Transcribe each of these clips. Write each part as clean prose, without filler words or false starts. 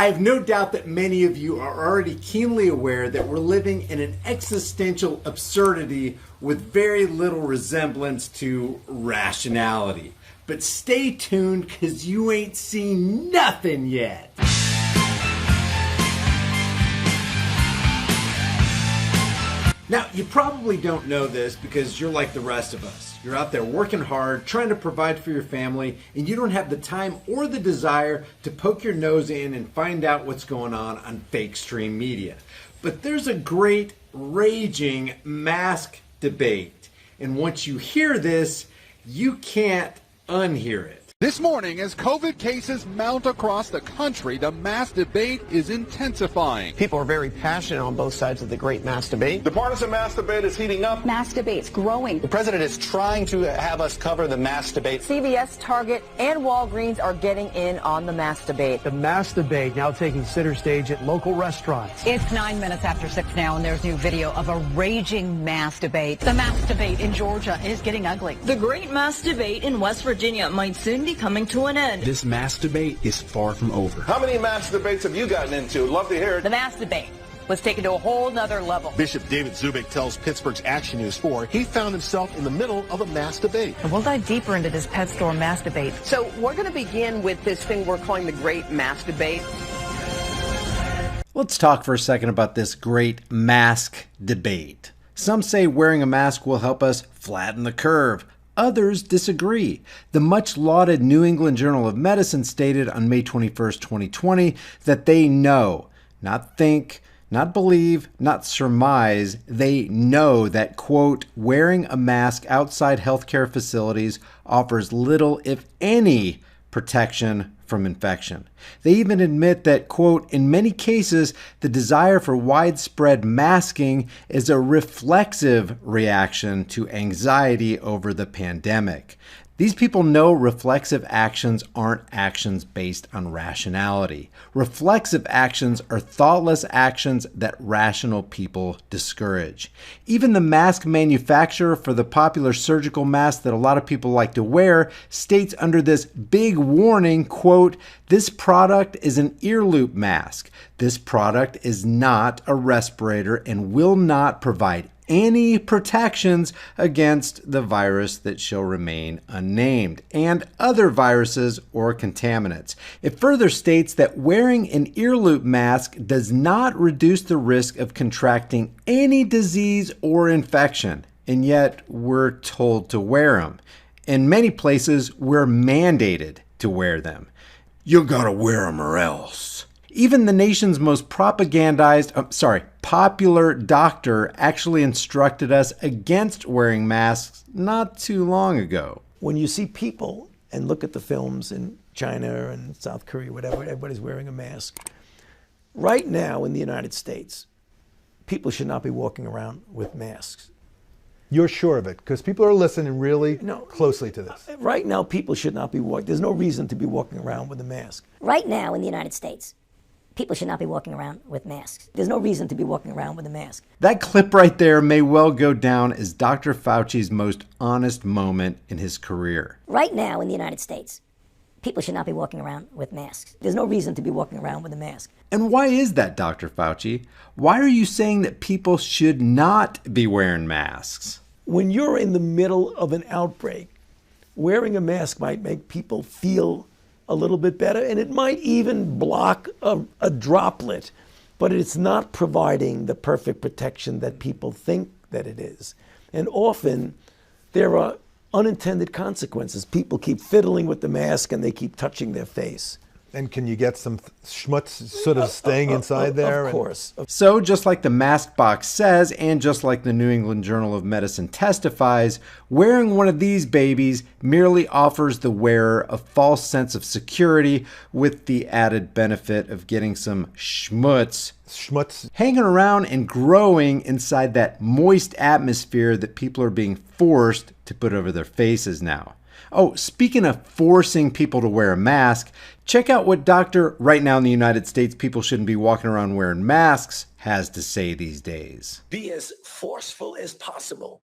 I have no doubt that many of you are already keenly aware that we're living in an existential absurdity with very little resemblance to rationality. But stay tuned, because you ain't seen nothing yet. Now, you probably don't know this because you're like the rest of us. You're out there working hard, trying to provide for your family, and you don't have the time or the desire to poke your nose in and find out what's going on fake stream media. But there's a great, raging mask debate. And once you hear this, you can't unhear it. This morning, as COVID cases mount across the country, the mask debate is intensifying. People are very passionate on both sides of the great mask debate. The partisan mask debate is heating up. Mask debate's growing. The president is trying to have us cover the mask debate. CVS, Target, and Walgreens are getting in on the mask debate. The mask debate now taking center stage at local restaurants. It's 9 minutes after 6 now, and there's new video of a raging mask debate. The mask debate in Georgia is getting ugly. The great mask debate in West Virginia might soon be coming to an end. This mask debate is far from over. How many mask debates have you gotten into? Love to hear it. The mask debate was taken to a whole nother level. Bishop David Zubik tells Pittsburgh's Action News 4 he found himself in the middle of a mask debate. And we'll dive deeper into this pet store mask debate. So we're going to begin with this thing we're calling the great mask debate. Let's talk for a second about this great mask debate. Some say wearing a mask will help us flatten the curve. Others disagree. The much lauded New England Journal of Medicine stated on May 21st, 2020, that they know, not think, not believe, not surmise, they know that, quote, wearing a mask outside healthcare facilities offers little, if any, protection from infection. They even admit that, quote, in many cases, the desire for widespread masking is a reflexive reaction to anxiety over the pandemic. These people know reflexive actions aren't actions based on rationality. Reflexive actions are thoughtless actions that rational people discourage. Even the mask manufacturer for the popular surgical mask that a lot of people like to wear states under this big warning, quote, this product is an ear loop mask. This product is not a respirator and will not provide any protections against the virus that shall remain unnamed and other viruses or contaminants. It further states that wearing an ear loop mask does not reduce the risk of contracting any disease or infection, and yet we're told to wear them. In many places, we're mandated to wear them. You gotta wear them or else. Even the nation's most popular doctor actually instructed us against wearing masks not too long ago. When you see people and look at the films in China and South Korea, whatever, everybody's wearing a mask. Right now in the United States, people should not be walking around with masks. You're sure of it? Because people are listening really closely to this. Right now, people should not be walking. There's no reason to be walking around with a mask. Right now in the United States, people should not be walking around with masks. There's no reason to be walking around with a mask. That clip right there may well go down as Dr. Fauci's most honest moment in his career. Right now in the United States, people should not be walking around with masks. There's no reason to be walking around with a mask. And why is that, Dr. Fauci? Why are you saying that people should not be wearing masks? When you're in the middle of an outbreak, wearing a mask might make people feel a little bit better, and it might even block a droplet, but it's not providing the perfect protection that people think that it is. And often there are unintended consequences. People keep fiddling with the mask and they keep touching their face. And can you get some schmutz sort of staying inside there? Of course. So just like the mask box says, and just like the New England Journal of Medicine testifies, wearing one of these babies merely offers the wearer a false sense of security with the added benefit of getting some schmutz hanging around and growing inside that moist atmosphere that people are being forced to put over their faces now. Oh, speaking of forcing people to wear a mask, check out what Dr. Right now in the United States, people shouldn't be walking around wearing masks has to say these days. Be as forceful as possible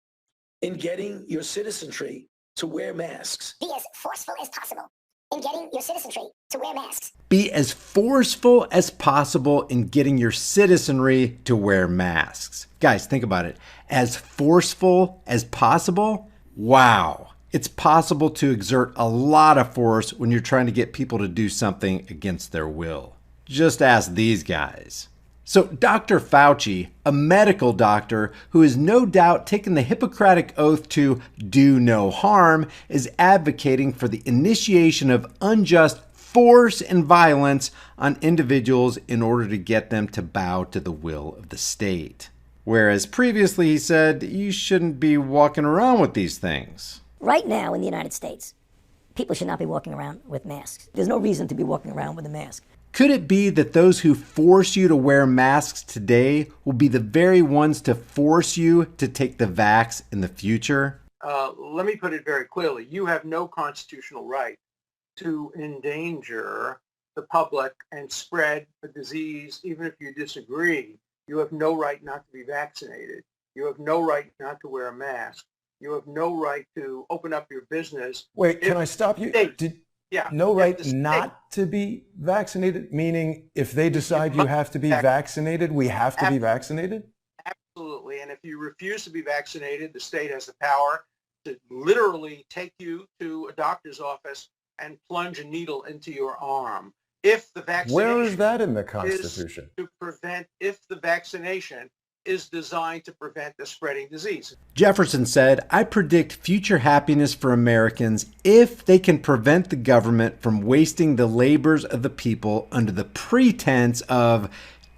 in getting your citizenry to wear masks. Be as forceful as possible in getting your citizenry to wear masks. Be as forceful as possible in getting your citizenry to wear masks. Guys, think about it. As forceful as possible? Wow. It's possible to exert a lot of force when you're trying to get people to do something against their will. Just ask these guys. So Dr. Fauci, a medical doctor who has no doubt taken the Hippocratic oath to do no harm, is advocating for the initiation of unjust force and violence on individuals in order to get them to bow to the will of the state. Whereas previously he said you shouldn't be walking around with these things. Right now in the United States, people should not be walking around with masks. There's no reason to be walking around with a mask. Could it be that those who force you to wear masks today will be the very ones to force you to take the vax in the future? Let me put it very clearly. You have no constitutional right to endanger the public and spread a disease, even if you disagree. You have no right not to be vaccinated. You have no right not to wear a mask. You have no right to open up your business. Wait, can I stop you? No right not to be vaccinated, meaning if they decide you have to be vaccinated, we have to be vaccinated? Absolutely. And if you refuse to be vaccinated, the state has the power to literally take you to a doctor's office and plunge a needle into your arm. If the vaccination Where is that in the Constitution? If the vaccination is designed to prevent the spreading disease. Jefferson said, I predict future happiness for Americans if they can prevent the government from wasting the labors of the people under the pretense of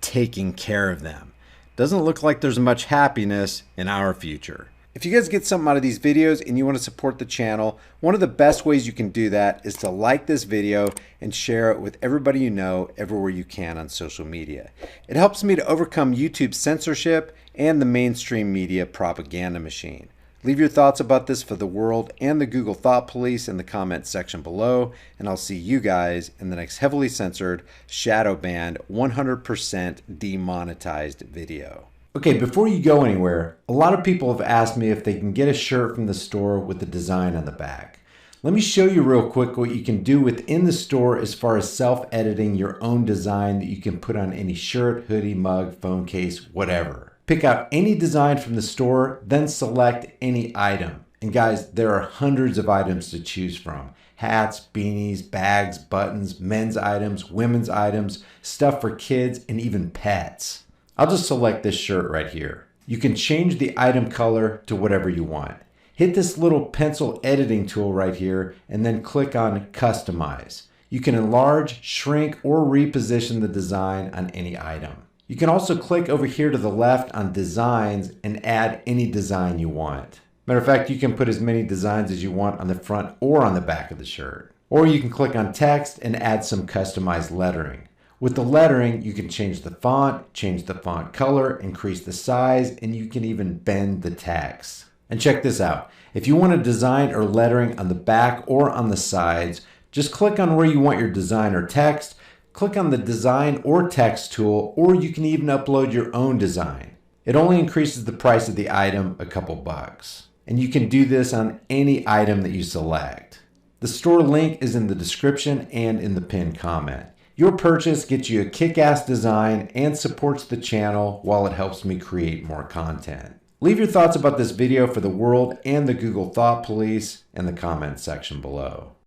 taking care of them. Doesn't look like there's much happiness in our future. If you guys get something out of these videos and you want to support the channel, one of the best ways you can do that is to like this video and share it with everybody you know everywhere you can on social media. It helps me to overcome YouTube's censorship and the mainstream media propaganda machine. Leave your thoughts about this for the world and the Google Thought Police in the comments section below, and I'll see you guys in the next heavily censored, shadow banned, 100% demonetized video. Okay, before you go anywhere, a lot of people have asked me if they can get a shirt from the store with the design on the back. Let me show you real quick what you can do within the store as far as self-editing your own design that you can put on any shirt, hoodie, mug, phone case, whatever. Pick out any design from the store, then select any item. And guys, there are hundreds of items to choose from. Hats, beanies, bags, buttons, men's items, women's items, stuff for kids, and even pets. I'll just select this shirt right here. You can change the item color to whatever you want. Hit this little pencil editing tool right here and then click on Customize. You can enlarge, shrink, or reposition the design on any item. You can also click over here to the left on Designs and add any design you want. Matter of fact, you can put as many designs as you want on the front or on the back of the shirt. Or you can click on Text and add some customized lettering. With the lettering, you can change the font color, increase the size, and you can even bend the text. And check this out. If you want a design or lettering on the back or on the sides, just click on where you want your design or text, click on the design or text tool, or you can even upload your own design. It only increases the price of the item a couple bucks. And you can do this on any item that you select. The store link is in the description and in the pinned comment. Your purchase gets you a kick-ass design and supports the channel while it helps me create more content. Leave your thoughts about this video for the world and the Google Thought Police in the comments section below.